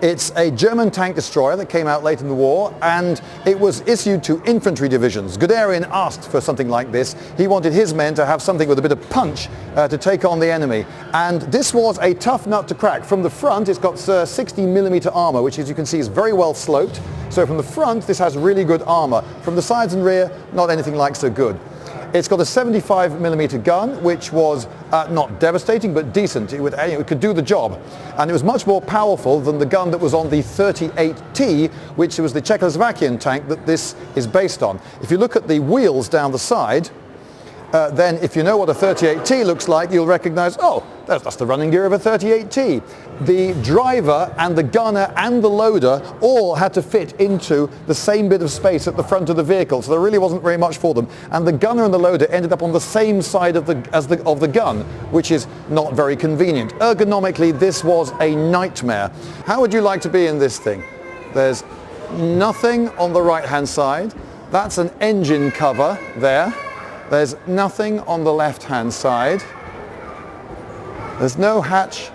It's a German tank destroyer that came out late in the war, and it was issued to infantry divisions. Guderian asked for something like this. He wanted his men to have something with a bit of punch to take on the enemy. And this was a tough nut to crack. From the front, it's got 60mm armour, which as you can see is very well sloped. So from the front, this has really good armour. From the sides and rear, not anything like so good. It's got a 75mm gun, which was not devastating, but decent. It could do the job. And it was much more powerful than the gun that was on the 38T, which was the Czechoslovakian tank that this is based on. If you look at the wheels down the side, then if you know what a 38T looks like, you'll recognize, oh, that's the running gear of a 38T. The driver and the gunner and the loader all had to fit into the same bit of space at the front of the vehicle, so there really wasn't very much for them. And the gunner and the loader ended up on the same side of the gun, which is not very convenient. Ergonomically, this was a nightmare. How would you like to be in this thing? There's nothing on the right-hand side. That's an engine cover there. There's nothing on the left-hand side. There's no hatch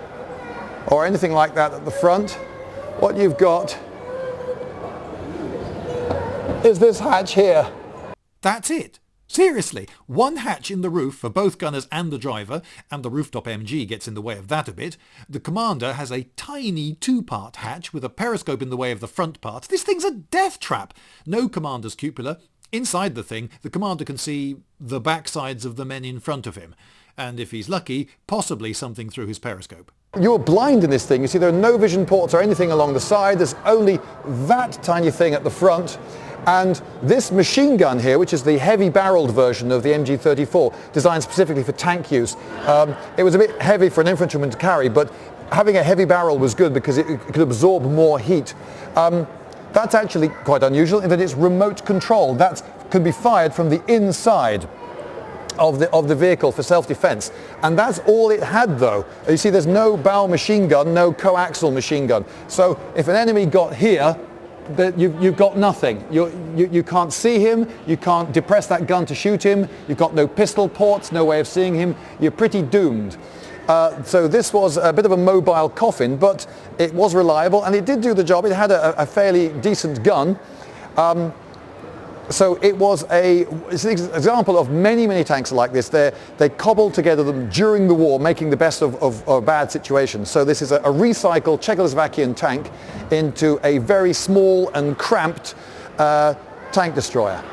or anything like that at the front. What you've got is this hatch here. That's it. Seriously, one hatch in the roof for both gunners and the driver, and the rooftop MG gets in the way of that a bit. The commander has a tiny two-part hatch with a periscope in the way of the front part. This thing's a death trap. No commander's cupola. Inside the thing, the commander can see the backsides of the men in front of him, and if he's lucky, possibly something through his periscope. You're blind in this thing. You see there are no vision ports or anything along the side. There's only that tiny thing at the front. And this machine gun here, which is the heavy-barreled version of the MG-34, designed specifically for tank use, it was a bit heavy for an infantryman to carry, but having a heavy barrel was good because it could absorb more heat. That's actually quite unusual in that it's remote controlled. That can be fired from the inside of the vehicle for self-defense. And that's all it had though. You see there's no bow machine gun, no coaxial machine gun. So if an enemy got here, you've got nothing. You can't see him, you can't depress that gun to shoot him, you've got no pistol ports, no way of seeing him, you're pretty doomed. So this was a bit of a mobile coffin, but it was reliable and it did do the job. It had a fairly decent gun. So it's an example of many tanks like this. They cobbled together them during the war, making the best of a bad situation. So this is a recycled Czechoslovakian tank into a very small and cramped tank destroyer.